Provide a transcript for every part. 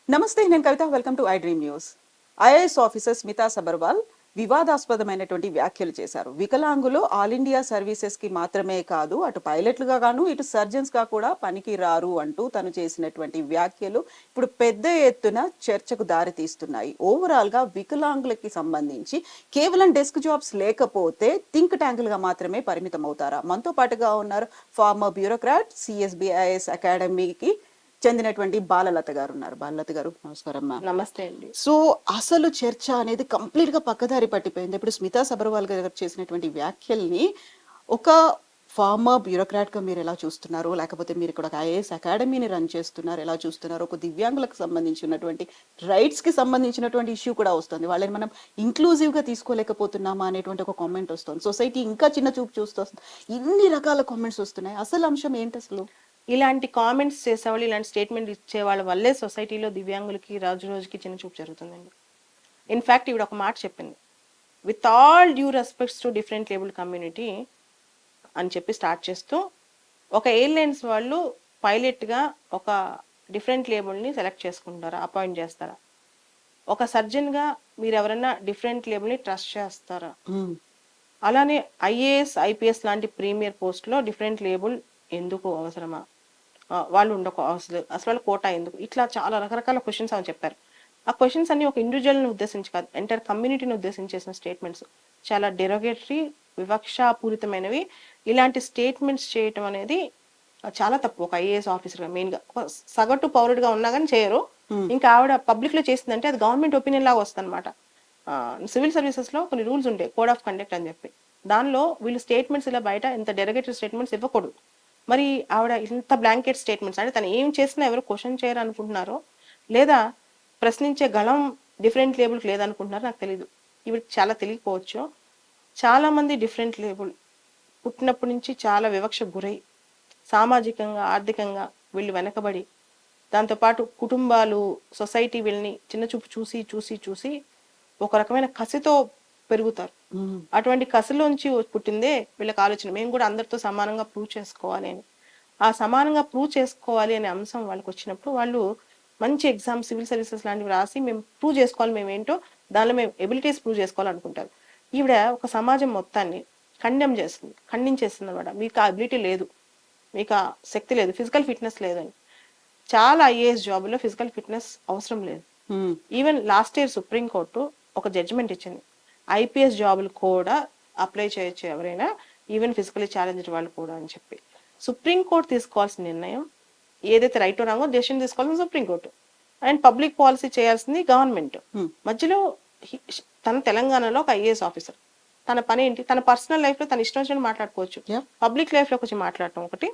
నమస్తే, నేను Kavitha. Welcome to I dream news. IAS officer Smita Sabharwal వివాదాస్పదమైనటువంటి వ్యాఖ్యలు చేశారు. వికలాంగులు ఆల్ ఇండియా సర్వీసెస్ కి మాత్రమే కాదు, అటు పైలట్లుగా గాను ఇటు సర్జన్స్ గా కూడా పనికి రారు అంటూ తను చేసినటువంటి వ్యాఖ్యలు ఇప్పుడు పెద్ద ఎత్తున చర్చకు దారి తీస్తున్నాయి. ఓవరాల్ గా వికలాంగులకి సంబంధించి కేవలం డెస్క్ జాబ్స్ లేకపోతే థింక్ ట్యాంకులుగా మాత్రమే పరిమితం అవుతారా? మనతో పాటుగా ఉన్నారు ఫార్మర్ బ్యూరోక్రాట్, సిఎస్బిఐఎస్ అకాడమీకి చెందినటువంటి బాలలత గారు ఉన్నారు. బాలలత గారు, నమస్కారం. నమస్తే అండి. సో అసలు చర్చ అనేది కంప్లీట్ గా పక్కదారి పట్టిపోయింది. ఇప్పుడు స్మితా సబర్వాల్ గారు చేసినటువంటి వ్యాఖ్యల్ని ఒక ఫార్మర్ బ్యూరోక్రాట్ గా మీరు ఎలా చూస్తున్నారు, లేకపోతే మీరు ఇక్కడ ఒక ఐఏఎస్ అకాడమీని రన్ చేస్తున్నారు, ఎలా చూస్తున్నారు? ఒక దివ్యాంగులకు సంబంధించినటువంటి రైట్స్ కి సంబంధించినటువంటి ఇష్యూ కూడా వస్తుంది. వాళ్ళని మనం ఇంక్లూజివ్ గా తీసుకోలేకపోతున్నామా అనేటువంటి ఒక కామెంట్ వస్తుంది. సొసైటీ ఇంకా చిన్న చూపు చూస్తుంది. ఇన్ని రకాల కామెంట్స్ వస్తున్నాయి. అసలు అంశం ఏంటి అసలు? ఇలాంటి కామెంట్స్ చేసేవాళ్ళు, ఇలాంటి స్టేట్మెంట్ ఇచ్చే వాళ్ళ వల్లే సొసైటీలో దివ్యాంగులకి రోజు రోజుకి చిన్న చూపు జరుగుతుందండి. ఇన్ఫ్యాక్ట్ ఇవిడ ఒక మాట చెప్పింది, with all due respects to different label community అని చెప్పి స్టార్ట్ చేస్తూ, ఒక ఎయిర్లైన్స్ వాళ్ళు పైలట్గా ఒక డిఫరెంట్ లేబుల్ని సెలెక్ట్ చేసుకుంటారా, అపాయింట్ చేస్తారా? ఒక సర్జన్గా మీరు ఎవరైనా డిఫరెంట్ లేబుల్ని ట్రస్ట్ చేస్తారా? అలానే ఐఏఎస్, ఐపీఎస్ లాంటి ప్రీమియర్ పోస్ట్లో డిఫరెంట్ లేబుల్ ఎందుకు అవసరమా? వాళ్ళు ఉండకు అసలు వాళ్ళ కోటా ఎందుకు? ఇట్లా చాలా రకరకాల క్వశ్చన్స్ అని చెప్పారు. ఆ క్వశ్చన్స్ అన్ని ఒక ఇండివిజువల్ని ఉద్దేశించి కాదు, ఎంటైర్ కమ్యూనిటీని ఉద్దేశించి చేసిన స్టేట్మెంట్స్ చాలా డెరోగేటరీ, వివక్షాపూరితమైనవి. ఇలాంటి స్టేట్మెంట్స్ చేయటం అనేది చాలా తప్పు. ఒక ఐఏఎస్ ఆఫీసర్గా, మెయిన్గా సగటు పౌరుడిగా ఉన్నా కానీ చేయరు. ఇంకా ఆవిడ పబ్లిక్లో చేసిందంటే అది గవర్నమెంట్ ఒపీనియన్ లాగా వస్తుంది అనమాట. సివిల్ సర్వీసెస్లో కొన్ని రూల్స్ ఉంటాయి, కోడ్ ఆఫ్ కండక్ట్ అని చెప్పి. దానిలో వీళ్ళు స్టేట్మెంట్స్ ఇలా బయట ఇంత డెరోగేటరీ స్టేట్మెంట్స్ ఇవ్వకూడదు. మరి ఆవిడ ఇంత బ్లాంకెట్ స్టేట్మెంట్స్, అంటే తను ఏం చేసినా ఎవరు క్వశ్చన్ చేయరు అనుకుంటున్నారో, లేదా ప్రశ్నించే గళం డిఫరెంట్ లేబుల్కి లేదనుకుంటున్నారో నాకు తెలీదు. ఇవిడికి చాలా తెలియకపోవచ్చు. చాలామంది డిఫరెంట్ లేబుల్ పుట్టినప్పటి నుంచి చాలా వివక్ష గురై, సామాజికంగా, ఆర్థికంగా వీళ్ళు వెనకబడి, దాంతోపాటు కుటుంబాలు, సొసైటీ వీళ్ళని చిన్నచూపు చూసి చూసి చూసి ఒక రకమైన కసితో పెరుగుతారు. అటువంటి కసిలోంచి పుట్టిందే వీళ్ళకి ఆలోచన, మేము కూడా అందరితో సమానంగా ప్రూవ్ చేసుకోవాలి అని. ఆ సమానంగా ప్రూవ్ చేసుకోవాలి అనే అంశం వాళ్ళకి వచ్చినప్పుడు వాళ్ళు మంచి ఎగ్జామ్, సివిల్ సర్వీసెస్ లాంటివి రాసి మేము ప్రూవ్ చేసుకోవాలి, మేము ఏంటో దానిలో మేము ఎబిలిటీస్ ప్రూవ్ చేసుకోవాలనుకుంటారు. ఈవిడ ఒక సమాజం మొత్తాన్ని ఖండించేస్తుంది అనమాట. మీకు ఆ ఎబిలిటీ లేదు, మీకు ఆ శక్తి లేదు, ఫిజికల్ ఫిట్నెస్ లేదని. చాలా ఐఏఎస్ జాబుల్లో ఫిజికల్ ఫిట్నెస్ అవసరం లేదు. ఈవెన్ లాస్ట్ ఇయర్ సుప్రీంకోర్టు ఒక జడ్జిమెంట్ ఇచ్చింది, ఐపీఎస్ జాబులు కూడా అప్లై చేయొచ్చు ఎవరైనా, ఈవెన్ ఫిజికలీ ఛాలెంజ్డ్ వాళ్ళు కూడా అని చెప్పి. సుప్రీంకోర్టు తీసుకోవాల్సిన నిర్ణయం ఏదైతే రైట్ రాంగో డెసిషన్ తీసుకోవాల్సింది సుప్రీంకోర్టు, అండ్ పబ్లిక్ పాలసీ చేయాల్సింది గవర్నమెంట్. మధ్యలో తన తెలంగాణలో ఒక ఐఏఎస్ ఆఫీసర్, తన పని ఏంటి? తన పర్సనల్ లైఫ్ లో తన ఇష్టం వచ్చినట్టు మాట్లాడుకోవచ్చు, పబ్లిక్ లైఫ్ లోకి వచ్చి మాట్లాడటం ఒకటి.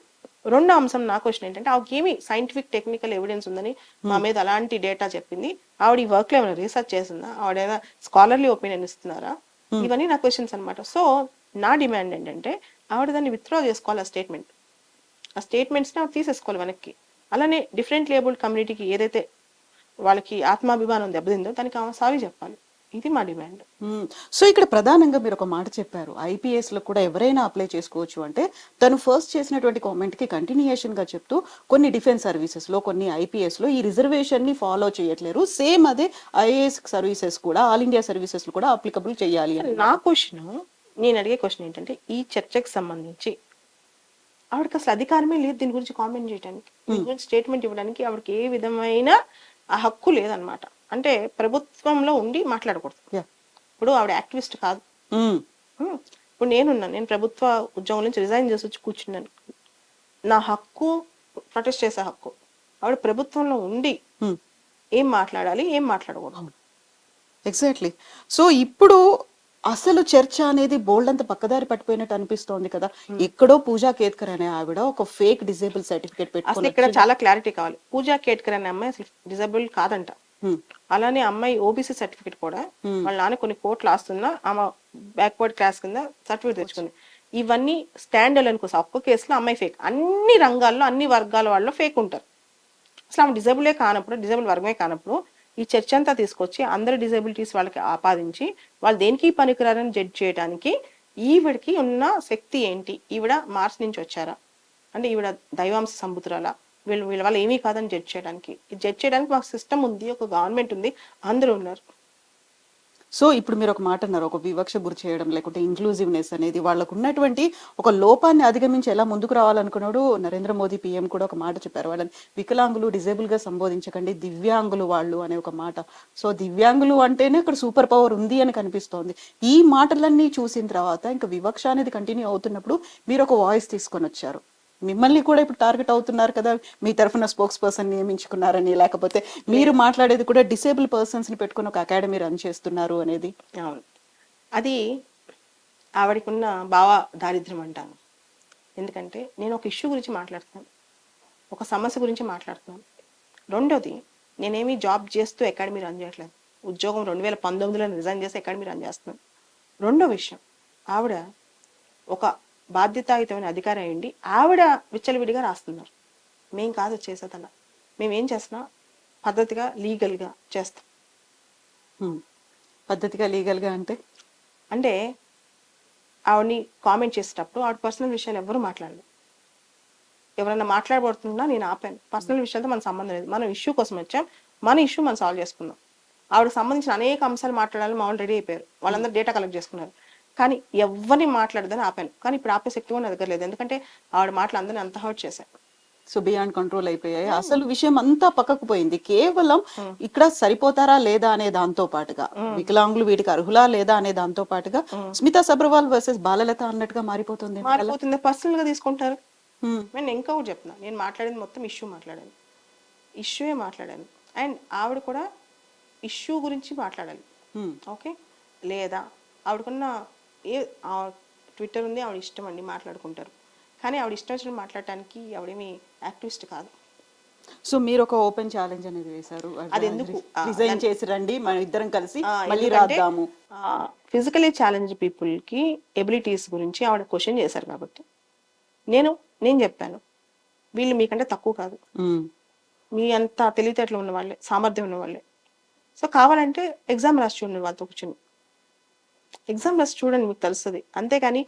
రెండో అంశం నా క్వశ్చన్ ఏంటంటే, ఆవిడకి ఏమి సైంటిఫిక్ టెక్నికల్ ఎవిడెన్స్ ఉందని మా మీద అలాంటి డేటా చెప్పింది? ఆవిడ ఈ వర్క్ లో ఏమైనా రీసెర్చ్ చేసిందా? ఆవిడ ఏదైనా స్కాలర్లీ ఒపీనియన్ ఇస్తున్నారా? ఇవన్నీ నా క్వశ్చన్స్ అనమాట. సో నా డిమాండ్ ఏంటంటే, ఆవిడ దాన్ని విత్డ్రా చేసుకోవాలి. ఆ స్టేట్మెంట్స్ని ఆవిడ తీసేసుకోవాలి వెనక్కి. అలానే డిఫరెంట్ లేబుల్డ్ కమ్యూనిటీకి ఏదైతే వాళ్ళకి ఆత్మాభిమానం దెబ్బతిందో దానికి ఆమె సారీ చెప్పాలి. ఇది మా డిమాండ్. సో ఇక్కడ ప్రధానంగా మీరు ఒక మాట చెప్పారు, ఐపీఎస్ లో కూడా ఎవరైనా అప్లై చేసుకోవచ్చు అంటే. తను ఫస్ట్ చేసినటువంటి కామెంట్ కి కంటిన్యూయేషన్ గా చెప్తూ, కొన్ని డిఫెన్స్ సర్వీసెస్ లో, కొన్ని ఐపీఎస్ లో ఈ రిజర్వేషన్ ని ఫాలో చేయట్లేరు, సేమ్ అదే ఐఏఎస్ సర్వీసెస్ కూడా, ఆల్ ఇండియా సర్వీసెస్ లో కూడా అప్లికబుల్ చేయాలి అని. నా క్వశ్చన్, నేను అడిగే క్వశ్చన్ ఏంటంటే, ఈ చర్చకు సంబంధించి ఆవిడకి అసలు అధికారమే లేదు దీని గురించి కామెంట్ చేయడానికి, దీని గురించి స్టేట్మెంట్ ఇవ్వడానికి ఆవిడకి ఏ విధమైన ఆ హక్కు లేదనమాట. అంటే ప్రభుత్వంలో ఉండి మాట్లాడకూడదు. ఇప్పుడు ఆవిడ యాక్టివిస్ట్ కాదు. ఇప్పుడు నేను ప్రభుత్వ ఉద్యోగం నుంచి రిజైన్ చేసి వచ్చి కూర్చున్నాను. నా హక్కు ప్రొటెస్ట్ చేసే హక్కు. ఆవిడ ప్రభుత్వంలో ఉండి ఏం మాట్లాడాలి, ఏం మాట్లాడకూడదు. ఎగ్జాక్ట్లీ. సో ఇప్పుడు అసలు చర్చ అనేది బోల్డ్ అంత పక్కదారి పట్టిపోయినట్టు అనిపిస్తోంది కదా. ఎక్కడో పూజా కేత్కర్ అనే ఆవిడ ఒక ఫేక్ డిజేబుల్ సర్టిఫికేట్ పెట్టుకుని, ఇక్కడ చాలా క్లారిటీ కావాలి. పూజా కేత్కర్ అనే అమ్మాయి అసలు డిజేబుల్ కాదంట. అలానే అమ్మాయి ఓబీసీ సర్టిఫికేట్ కూడా వాళ్ళ నాన్న కొన్ని కోట్లు ఆస్తున్నా ఆమె బ్యాక్వర్డ్ క్లాస్ కింద సర్టిఫికేట్ తెచ్చుకుంది. ఇవన్నీ స్టాండ్ అలోన్ కోసం. ఒక్క కేసులో అమ్మాయి ఫేక్. అన్ని రంగాల్లో, అన్ని వర్గాల వాళ్ళు ఫేక్ ఉంటారు. అసలు ఆమె డిజేబులే కానప్పుడు, డిజేబుల్ వర్గమే కానప్పుడు ఈ చర్చ అంతా తీసుకొచ్చి అందరి డిజేబిలిటీస్ వాళ్ళకి ఆపాదించి వాళ్ళు దేనికి పనికిరారని జడ్జ్ చేయడానికి ఈవిడికి ఉన్న శక్తి ఏంటి? ఈవిడ మార్స్ నుంచి వచ్చారా? అంటే ఈవిడ దైవాంశ సంబుతురాల, వీళ్ళ వల్ల ఏమీ కాదని జడ్జ్ చేయడానికి. జడ్జ్ చేయడానికి మాకు సిస్టమ్ ఉంది, ఒక గవర్నమెంట్ ఉంది, అందరూ ఉన్నారు. సో ఇప్పుడు మీరు ఒక మాట అన్నారు, ఒక వివక్ష గురి చేయడం లేకుంటే ఇంక్లూజివ్నెస్ అనేది వాళ్ళకు ఉన్నటువంటి ఒక లోపాన్ని అధిగమించి ఎలా ముందుకు రావాలనుకున్నాడు నరేంద్ర మోదీ పీఎం కూడా ఒక మాట చెప్పారు. వాళ్ళని వికలాంగులు, డిజేబుల్ గా సంబోధించకండి, దివ్యాంగులు వాళ్ళు అనే ఒక మాట. సో దివ్యాంగులు అంటేనే ఇక్కడ సూపర్ పవర్ ఉంది అని కనిపిస్తోంది. ఈ మాటలన్నీ చూసిన తర్వాత ఇంకా వివక్ష అనేది కంటిన్యూ అవుతున్నప్పుడు మీరు ఒక వాయిస్ తీసుకొని వచ్చారు. మిమ్మల్ని కూడా ఇప్పుడు టార్గెట్ అవుతున్నారు కదా, మీ తరఫున స్పోక్స్ పర్సన్ నియమించుకున్నారని, లేకపోతే మీరు మాట్లాడేది కూడా డిసేబుల్ పర్సన్స్ ని పెట్టుకుని ఒక అకాడమీ రన్ చేస్తున్నారు అనేది. అవును, అది ఆవిడకున్న భావ దారిద్ర్యం అంటాను. ఎందుకంటే నేను ఒక ఇష్యూ గురించి మాట్లాడుతున్నాను, ఒక సమస్య గురించి మాట్లాడుతున్నాను. రెండోది, నేనేమి జాబ్ చేస్తూ అకాడమీ రన్ చేయట్లేదు. ఉద్యోగం 2019లో రిజైన్ చేసి అకాడమీ రన్ చేస్తున్నాను. రెండో విషయం, ఆవిడ ఒక బాధ్యతాయుతమైన అధికారి అయ్యండి ఆవిడ విచ్చలవిడిగా రాస్తున్నారు. మేం కాదు చేసేదలా. మేమేం చేస్తున్నా పద్ధతిగా లీగల్గా చేస్తాం. పద్ధతిగా లీగల్ గా అంటే అంటే ఆవిడని కామెంట్ చేసేటప్పుడు ఆవిడ పర్సనల్ విషయాలు ఎవరు మాట్లాడలేదు. ఎవరైనా మాట్లాడబడుతున్నా నేను ఆపాను. పర్సనల్ విషయాలతో మన సంబంధం లేదు, మనం ఇష్యూ కోసం వచ్చాం, మన ఇష్యూ మనం సాల్వ్ చేసుకుందాం. ఆవిడకి సంబంధించిన అనేక అంశాలు మాట్లాడాలని మామూలు రెడీ అయిపోయారు, వాళ్ళందరూ డేటా కలెక్ట్ చేసుకున్నారు. కానీ ఎవరిని మాట్లాడదని ఆపాను. కానీ ఇప్పుడు ఆపే శక్తి కూడా నా దగ్గర లేదు, ఎందుకంటే ఆవిడ మాటలు అందరినీ అంత హర్ట్ చేశారు. సో బియాండ్ కంట్రోల్ అయిపోయాయి. అసలు విషయం అంతా పక్కకు పోయింది. కేవలం ఇక్కడ సరిపోతారా లేదా అనే దాంతో పాటుగా, వికలాంగులు వీటికి అర్హులా లేదా అనే దాంతో పాటుగా స్మితా సబర్వాల్ వర్సెస్ బాలలత అన్నట్టుగా మారిపోతుంది. పర్సనల్ గా తీసుకుంటారు. నేను ఇంకా కూడా చెప్తున్నా, నేను మాట్లాడింది మొత్తం ఇష్యూయే మాట్లాడాను. అండ్ ఆవిడ కూడా ఇష్యూ గురించి మాట్లాడాలి. ఓకే, లేదా ఆవిడకున్న ట్విట్టర్ ఉంది, ఆవిడ ఇష్టం అండి, మాట్లాడుకుంటారు. కానీ ఆవిడ ఇష్టం వచ్చిన మాట్లాడటానికి ఆవిడేమి యాక్టివిస్ట్ కాదు. సో మీరు ఒక ఓపెన్ ఛాలెంజ్ అనేది వేశారు, అది ఎందుకు రిజైన్ చేసి రండి, మనం ఇద్దరం కలిసి మళ్ళీ రాద్దాము. ఫిజికలీ ఛాలెంజ్ పీపుల్ కి ఎబిలిటీస్ గురించి ఆవిడ క్వశ్చన్ చేశారు కాబట్టి నేను చెప్పాను, వీళ్ళు మీకంటే తక్కువ కాదు, మీ అంత తెలివితేటలు ఉన్న వాళ్ళే, సామర్థ్యం ఉన్న వాళ్ళే. సో కావాలంటే ఎగ్జామ్ రాసి చూడండి, వాళ్ళతో కూర్చొని ఎగ్జామ్ రాసి చూడండి, మీకు తెలుస్తుంది. అంతేగాని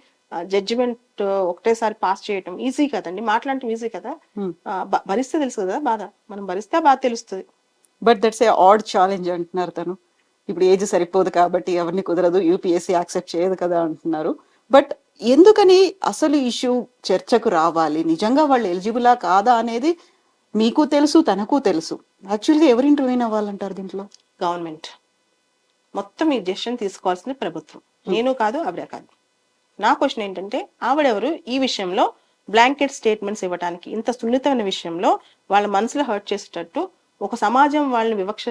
జడ్జిమెంట్ ఒకటేసారి పాస్ చేయటం ఈజీ కదండి, మాట్లాడటం ఈజీ కదా. భరిస్తే తెలుసు కదా బాధ, మనం భరిస్తే బాధ తెలుస్తుంది. But that's a odd challenge అంటున్నారు తను. ఇప్పుడు ఏజ్ సరిపోదు కాబట్టి ఎవరిని కుదరదు, యూపీఎస్సీ యాక్సెప్ట్ చేయదు కదా అంటున్నారు. బట్ ఎందుకని అసలు ఇష్యూ చర్చకు రావాలి? నిజంగా వాళ్ళు ఎలిజిబులా కాదా అనేది మీకు తెలుసు, తనకు తెలుసు. యాక్చువల్గా ఎవరు ఇంటర్వ్యూన్ అవ్వాలంటారు దీంట్లో? గవర్నమెంట్. మొత్తం ఈ డెసిషన్ తీసుకోవాల్సింది ప్రభుత్వం, నేను కాదు, ఆవిడ కాదు. నా క్వశ్చన్ ఏంటంటే, ఆవిడెవరు ఈ విషయంలో బ్లాంకెట్ స్టేట్మెంట్స్ ఇవ్వడానికి? ఇంత సున్నితమైన విషయంలో వాళ్ళ మనసులో హర్ట్ చేసేటట్టు ఒక సమాజం వాళ్ళని వివక్ష,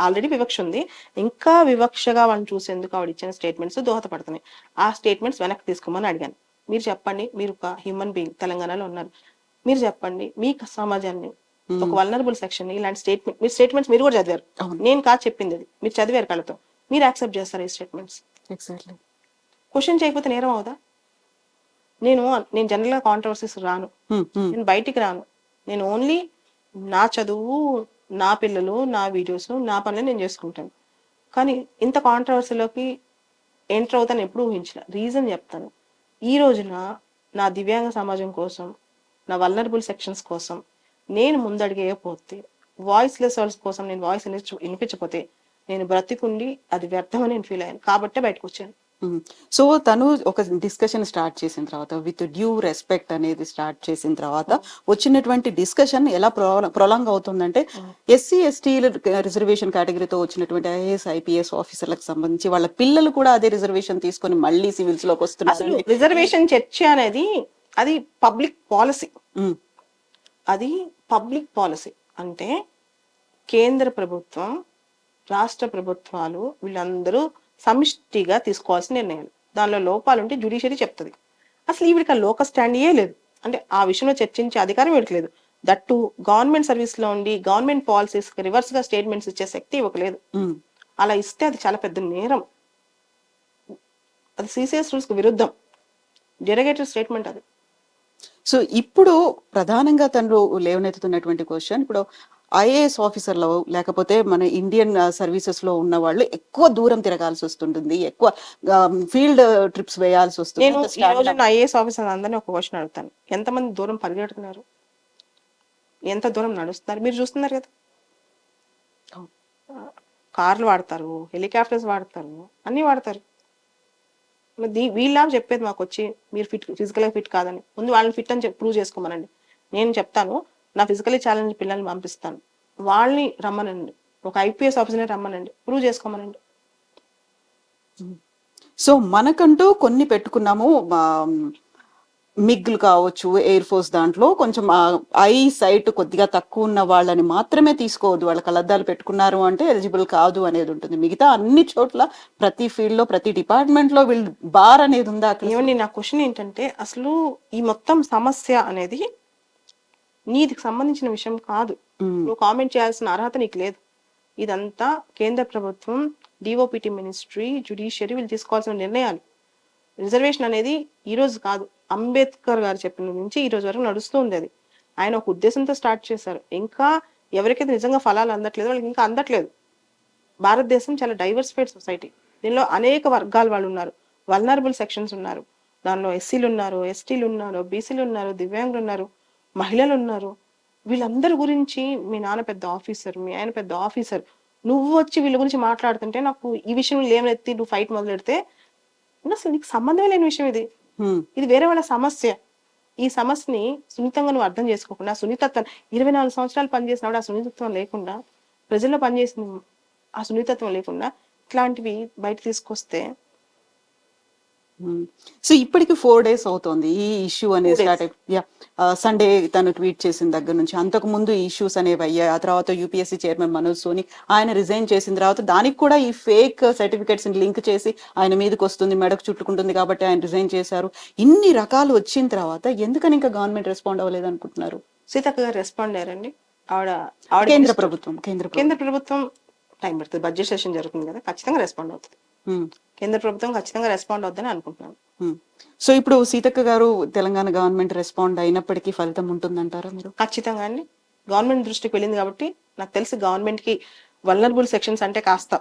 ఆల్రెడీ వివక్ష ఉంది, ఇంకా వివక్షగా వాళ్ళని చూసేందుకు ఆవిడ ఇచ్చిన స్టేట్మెంట్స్ దోహదపడుతున్నాయి. ఆ స్టేట్మెంట్స్ వెనక్కి తీసుకోమని అడిగాను. మీరు చెప్పండి, మీరు ఒక హ్యూమన్ బీయింగ్, తెలంగాణలో ఉన్నారు, మీరు చెప్పండి మీ సమాజాన్ని, ఒక వల్నరబుల్ సెక్షన్ ఇలాంటి స్టేట్మెంట్స్ మీరు కూడా చదివారు, నేను కాదు చెప్పింది, అది మీరు చదివారు కళ్ళతో, మీరు యాక్సెప్ట్ చేస్తారు ఈ స్టేట్మెంట్స్? ఎగ్జాక్ట్లీ. క్వశ్చన్ చేయకపోతే నేరం అవుదా? నేను జనరల్ గా కాంట్రవర్సీస్ రాను, నేను బయటికి రాను. నేను ఓన్లీ నా చదువు, నా పిల్లలు, నా వీడియోస్, నా పనులు నేను చేసుకుంటాను. కానీ ఇంత కాంట్రవర్సీలోకి ఎంటర్ అవుతాను ఎప్పుడు ఊహించలే. రీజన్ చెప్తాను. ఈ రోజున నా దివ్యాంగ సమాజం కోసం, నా వల్నరబుల్ సెక్షన్స్ కోసం నేను ముందడిగేయకపోతే, వాయిస్లెస్ వాళ్ళ కోసం నేను వాయిస్ వినిపించకపోతే, నేను బ్రతికుండి అది వ్యర్థమని నేను ఫీల్ అయ్యాను, కాబట్టే బయటకు వచ్చాను. సో తను ఒక డిస్కషన్ స్టార్ట్ చేసిన తర్వాత, విత్ డ్యూ రెస్పెక్ట్ అనేది స్టార్ట్ చేసిన తర్వాత వచ్చినటువంటి డిస్కషన్ ఎలా ప్రొలాంగ్ అవుతుందంటే, ఎస్సీ ఎస్టీ రిజర్వేషన్ కేటగిరీతో వచ్చినటువంటి ఐఏఎస్ ఐపీఎస్ ఆఫీసర్లకు సంబంధించి వాళ్ళ పిల్లలు కూడా అదే రిజర్వేషన్ తీసుకొని మళ్ళీ సివిల్స్ లోకి వస్తున్నారు. రిజర్వేషన్ చర్చ అనేది అది పబ్లిక్ పాలసీ. అది పబ్లిక్ పాలసీ అంటే కేంద్ర ప్రభుత్వం, రాష్ట్ర ప్రభుత్వాలు వీళ్ళందరూ సమిష్టిగా తీసుకోవాల్సిన నిర్ణయాలు. దానిలో లోపాలుంటే జ్యుడిషియరీ చెప్తుంది. అసలు ఈవిడికి లోకల్ స్టాండ్ లేదు, అంటే ఆ విషయంలో చర్చించే అధికారం వీడికి లేదు. దట్టు గవర్నమెంట్ సర్వీస్ లో ఉండి గవర్నమెంట్ పాలసీస్ రివర్స్ గా స్టేట్మెంట్స్ ఇచ్చే శక్తి ఇవ్వక లేదు. అలా ఇస్తే అది చాలా పెద్ద నేరం, అది సిసిఎస్ రూల్స్ కు విరుద్ధం, డెరగేటెడ్ స్టేట్మెంట్ అది. సో ఇప్పుడు ప్రధానంగా తను లేవనెత్తుతున్నటువంటి క్వశ్చన్, ఇప్పుడు ఐఏఎస్ ఆఫీసర్లు లేకపోతే మన ఇండియన్ సర్వీసెస్ లో ఉన్న వాళ్ళు ఎక్కువ దూరం తిరగాల్సి వస్తుంటుంది, ఎక్కువ ఫీల్డ్ ట్రిప్స్ వేయాల్సి వస్తుంది. నేను అంత ఈ రోజు standard. ఐఏఎస్ ఆఫీసర్ అందరినీ ఒక క్వశ్చన్ అడుగుతాను, ఎంతమంది దూరం పరిగెడుతున్నారు, ఎంత దూరం నడుస్తున్నారు? మీరు చూస్తున్నారు కదా, కార్లు వాడతారు, హెలికాప్టర్స్ వాడతారు, అన్నీ వాడతారు. వీళ్ళ చెప్పేది మాకు వచ్చి మీరు ఫిజికల్గా ఫిట్ కాదని, ముందు వాళ్ళని ఫిట్ అని ప్రూవ్ చేసుకోమనండి. నేను చెప్తాను, నా ఫిజికలీ ఛాలెంజ్ పిల్లల్ని పంపిస్తాను, వాళ్ళని రమ్మనండి, ఒక ఐపీఎస్ ఆఫీసర్ని రమ్మనండి, ప్రూవ్ చేసుకోమనండి. సో మనకంటూ కొన్ని పెట్టుకున్నాము, మిగ్లు కావచ్చు, ఎయిర్ ఫోర్స్ దాంట్లో కొంచెం ఐ సైట్ కొద్దిగా తక్కువ ఉన్న వాళ్ళని మాత్రమే తీసుకోవద్దు, వాళ్ళ కళ్ళద్దాలు పెట్టుకున్నారు అంటే ఎలిజిబుల్ కాదు అనేది ఉంటుంది. మిగతా అన్ని చోట్ల ప్రతి ఫీల్డ్ లో ప్రతి డిపార్ట్మెంట్ లో వీళ్ళు బార్ అనేది ఉందా అక్కడ? ఏమండి, నా క్వశ్చన్ ఏంటంటే, అసలు ఈ మొత్తం సమస్య అనేది నీకు సంబంధించిన విషయం కాదు, నువ్వు కామెంట్ చేయాల్సిన అర్హత నీకు లేదు. ఇదంతా కేంద్ర ప్రభుత్వం, డిఓపిటి మినిస్ట్రీ, జ్యుడిషియరీ వీళ్ళు తీసుకోవాల్సిన నిర్ణయాలు. రిజర్వేషన్ అనేది ఈ రోజు కాదు, అంబేద్కర్ గారు చెప్పిన నుంచి ఈ రోజు వరకు నడుస్తుంది. అది ఆయన ఒక ఉద్దేశంతో స్టార్ట్ చేశారు. ఇంకా ఎవరికైతే నిజంగా ఫలాలు అందట్లేదు వాళ్ళకి ఇంకా అందట్లేదు. భారతదేశం చాలా డైవర్సిఫైడ్ సొసైటీ, దీనిలో అనేక వర్గాల వాళ్ళు ఉన్నారు, వల్నరబుల్ సెక్షన్స్ ఉన్నారు, దానిలో ఎస్సీలు ఉన్నారు, ఎస్టీలు ఉన్నారు, బీసీలు ఉన్నారు, దివ్యాంగులు ఉన్నారు, మహిళలు ఉన్నారు. వీళ్ళందరి గురించి మీ నాన్న పెద్ద ఆఫీసర్, మీ ఆయన పెద్ద ఆఫీసర్, నువ్వు వచ్చి వీళ్ళ గురించి మాట్లాడుతుంటే నాకు ఈ విషయం లేవనెత్తి నువ్వు ఫైట్ మొదలెడితే అసలు నీకు సంబంధమే లేని విషయం ఇది. ఇది వేరే వాళ్ళ సమస్య. ఈ సమస్యని సున్నితంగా నువ్వు అర్థం చేసుకోకుండా, సున్నితత్వం 24 సంవత్సరాలు పనిచేసినప్పుడు ఆ సున్నితత్వం లేకుండా, ప్రజల్లో పనిచేసిన ఆ సున్నితత్వం లేకుండా ఇట్లాంటివి బయట తీసుకొస్తే. సో ఇప్పటికి 4 days అవుతోంది ఈ ఇష్యూ అనేది స్టార్ట్ అయ్యి. సండే తను ట్వీట్ చేసిన దగ్గర నుంచి అంతకు ముందు ఇష్యూస్ అనేవి అయ్యాయి. ఆ తర్వాత యూపీఎస్సీ చైర్మన్ మనోజ్ సోని ఆయన రిజైన్ చేసిన తర్వాత దానికి కూడా ఈ ఫేక్ సర్టిఫికేట్స్ లింక్ చేసి ఆయన మీదకి వస్తుంది, మెడకు చుట్టుకుంటుంది కాబట్టి ఆయన రిజైన్ చేశారు. ఇన్ని రకాలు వచ్చిన తర్వాత ఎందుకని ఇంకా గవర్నమెంట్ రెస్పాండ్ అవ్వలేదు అనుకుంటున్నారు? సీతక్క గారు రెస్పాండ్ అయ్యారండి. కేంద్ర ప్రభుత్వం టైం పడుతుంది, బడ్జెట్ సెషన్ జరుగుతుంది కదా, ఖచ్చితంగా రెస్పాండ్ అవుతుంది. కేంద్ర ప్రభుత్వం ఖచ్చితంగా రెస్పాండ్ అవుతుందని అనుకుంటున్నాను. సో ఇప్పుడు సీతక్క గారు తెలంగాణ గవర్నమెంట్ రెస్పాండ్ అయినప్పటికీ ఫలితం ఉంటుందంటారా మీరు? ఖచ్చితంగా అండి, గవర్నమెంట్ దృష్టికి వెళ్ళింది కాబట్టి నాకు తెలిసి గవర్నమెంట్ కి వల్నరబుల్ సెక్షన్స్ అంటే కాస్త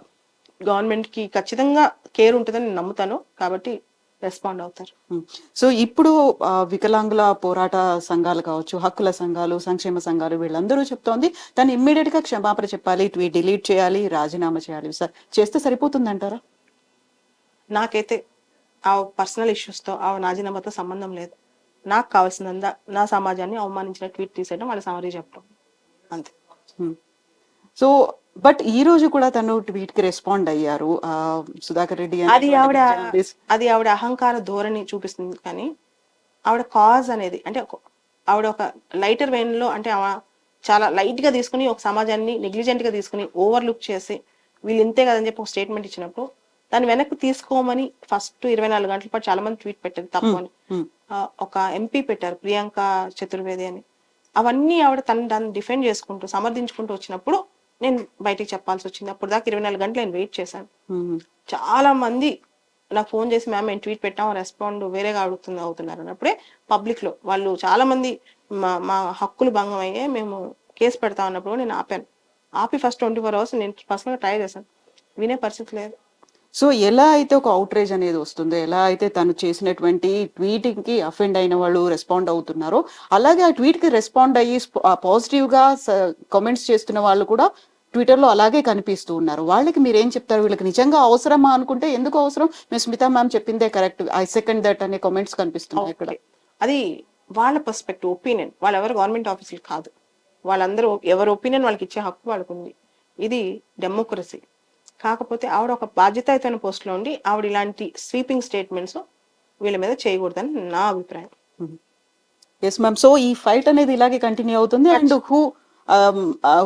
గవర్నమెంట్ కి ఖచ్చితంగా కేర్ ఉంటుందని నేను నమ్ముతాను, కాబట్టి రెస్పాండ్ అవుతారు. సో ఇప్పుడు వికలాంగుల పోరాట సంఘాలు కావచ్చు, హక్కుల సంఘాలు, సంక్షేమ సంఘాలు వీళ్ళందరూ చెప్తోంది తను ఇమ్మీడియట్ గా క్షమాపణ చెప్పాలి, ట్వీట్ డిలీట్ చేయాలి, రాజీనామా చేయాలి. సార్ చేస్తే సరిపోతుందంటారా? నాకైతే ఆ పర్సనల్ ఇష్యూస్తో ఆ రాజీనామాతో సంబంధం లేదు. నాకు కావాల్సిందంతా నా సమాజాన్ని అవమానించిన ట్వీట్ తీసేయడం, వాళ్ళ సమరీ చెప్పడం, అంతే. సో బట్ ఈ రోజు కూడా తను ట్వీట్ కి రెస్పాండ్ అయ్యారు సుధాకర్ రెడ్డి. అది ఆవిడ అహంకార ధోరణి చూపిస్తుంది, కానీ ఆవిడ కాజ్ అనేది అంటే ఆవిడ ఒక లైటర్ వెయిన్ లో, అంటే ఆవిడ చాలా లైట్ గా తీసుకుని ఒక సమాజాన్ని నెగ్లిజెంట్ గా తీసుకుని ఓవర్లుక్ చేసి వీళ్ళు ఇంతే కదని చెప్పి ఒక స్టేట్మెంట్ ఇచ్చినప్పుడు దాన్ని వెనక్కి తీసుకోమని ఫస్ట్ 24 గంటల పాటు చాలా మంది ట్వీట్ పెట్టారు తప్పు అని. ఒక ఎంపీ పెట్టారు, ప్రియాంక చతుర్వేది అని. అవన్నీ ఆవిడ దాన్ని డిఫెండ్ చేసుకుంటూ సమర్థించుకుంటూ వచ్చినప్పుడు నేను బయటికి చెప్పాల్సి వచ్చింది. అప్పుడు దాకా 24 గంటలు నేను వెయిట్ చేశాను. చాలా మంది నాకు ఫోన్ చేసి మ్యామ్ మేము ట్వీట్ పెట్టాం, రెస్పాండ్ వేరేగా అవుతున్నారు అన్నప్పుడే పబ్లిక్ లో వాళ్ళు చాలా మంది మా హక్కులు భంగం అయ్యే మేము కేసు పెడతాం అన్నప్పుడు నేను ఆపి ఫస్ట్ 24 hours నేను పర్సనల్ గా ట్రై చేశాను, వినే పరిస్థితి లేదు. సో ఎలా అయితే ఒక అవుట్రేజ్ అనేది వస్తుందో, ఎలా అయితే తను చేసినటువంటి ట్వీటింగ్ కి అఫెండ్ అయిన వాళ్ళు రెస్పాండ్ అవుతున్నారో, అలాగే ఆ ట్వీట్ కి రెస్పాండ్ అయ్యి పాజిటివ్ గా కామెంట్స్ చేస్తున్న వాళ్ళు కూడా ట్విట్టర్ లో అలాగే కనిపిస్తూ ఉన్నారు. వాళ్ళకి మీరు ఏం చెప్తారు? వీళ్ళకి నిజంగా అవసరమా అనుకుంటే ఎందుకు అవసరం, మేము స్మితా మ్యామ్ చెప్పిందే కరెక్ట్, ఐ సెకండ్ దట్ అనే కామెంట్స్ కనిపిస్తున్నాయి ఇక్కడ. అది వాళ్ళ పర్స్పెక్టివ్, ఒపీనియన్. వాళ్ళు ఎవరు గవర్నమెంట్ ఆఫీసులు కాదు, వాళ్ళందరూ ఎవరి ఒపీనియన్ వాళ్ళకి ఇచ్చే హక్కు వాళ్ళకు ఉంది. ఇది డెమోక్రసీ. కాకపోతే ఆవిడ ఒక బాధ్యతాయుతమైన పోస్ట్ లో ఉండి ఆవిడ ఇలాంటి స్వీపింగ్ స్టేట్మెంట్స్ వీళ్ళ మీద చేయకూడదని నా అభిప్రాయం. Yes ma'am. సో ఈ ఫైట్ అనేది ఇలాగే కంటిన్యూ అవుతుంది. And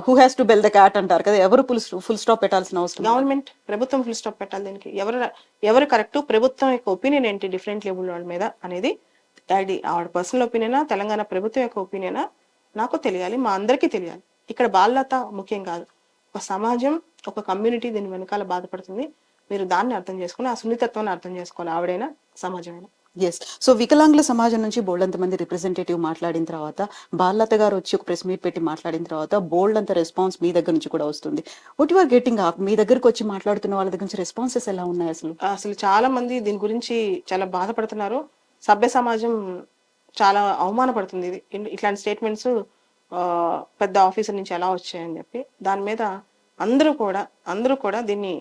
who has to bell the cat అంటారు కదా, ఎవరు ఫుల్ స్టాప్ పెట్టాల్సిన అవసరం? గవర్నమెంట్, ప్రభుత్వం ఫుల్ స్టాప్ పెట్టాలి దీనికి. ఎవరు కరెక్ట్, ప్రభుత్వం యొక్క ఒపీనియన్ ఏంటి డిఫరెంట్ లెవెల్ వాళ్ళ మీద అనేది, అది ఆవిడ పర్సనల్ ఒపీనియనా, తెలంగాణ ప్రభుత్వం యొక్క ఒపీనియనా నాకు తెలియాలి, మా అందరికీ తెలియాలి. ఇక్కడ బాధ్యత ముఖ్యం కాదు, ఒక సమాజం, ఒక కమ్యూనిటీ దీని వెనకాల బాధపడుతుంది. మీరు దాన్ని అర్థం చేసుకుని ఆ సున్నితత్వాన్ని అర్థం చేసుకోవాలి, ఆవిడైనా సమాజమైనా. ఎస్. సో వికలాంగుల సమాజం నుంచి బోల్డ్ మంది రిప్రజెంటేటివ్ మాట్లాడిన తర్వాత, బాలలత గారు వచ్చి ఒక ప్రెస్ మీట్ పెట్టి మాట్లాడిన తర్వాత బోల్డ్ అంత రెస్పాన్స్ మీ దగ్గర నుంచి కూడా వస్తుంది. వాట్ యు ఆర్ గెటింగ్, మీ దగ్గరకు వచ్చి మాట్లాడుతున్న వాళ్ళ దగ్గర నుంచి రెస్పాన్సెస్ ఎలా ఉన్నాయి అసలు? అసలు చాలా మంది దీని గురించి చాలా బాధపడుతున్నారు. సభ్య సమాజం చాలా అవమానపడుతుంది. ఇది ఇట్లాంటి స్టేట్మెంట్స్ పెద్ద ఆఫీసర్ నుంచి ఎలా వచ్చాయని చెప్పి దాని మీద అందరూ కూడా దీన్ని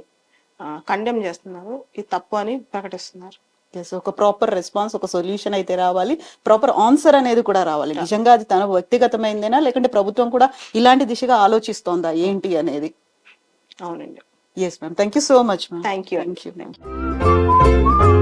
కండెమ్ చేస్తున్నారు. ఇది తప్పు అని ప్రకటిస్తున్నారు. ఎస్. ఒక ప్రాపర్ రెస్పాన్స్, ఒక సొల్యూషన్ అయితే రావాలి, ప్రాపర్ ఆన్సర్ అనేది కూడా రావాలి. నిజంగా అది తన వ్యక్తిగతమైందేనా, లేకుంటే ప్రభుత్వం కూడా ఇలాంటి దిశగా ఆలోచిస్తోందా ఏంటి అనేది? అవునండి. Yes ma'am, thank you so much ma'am. Thank you. Thank you.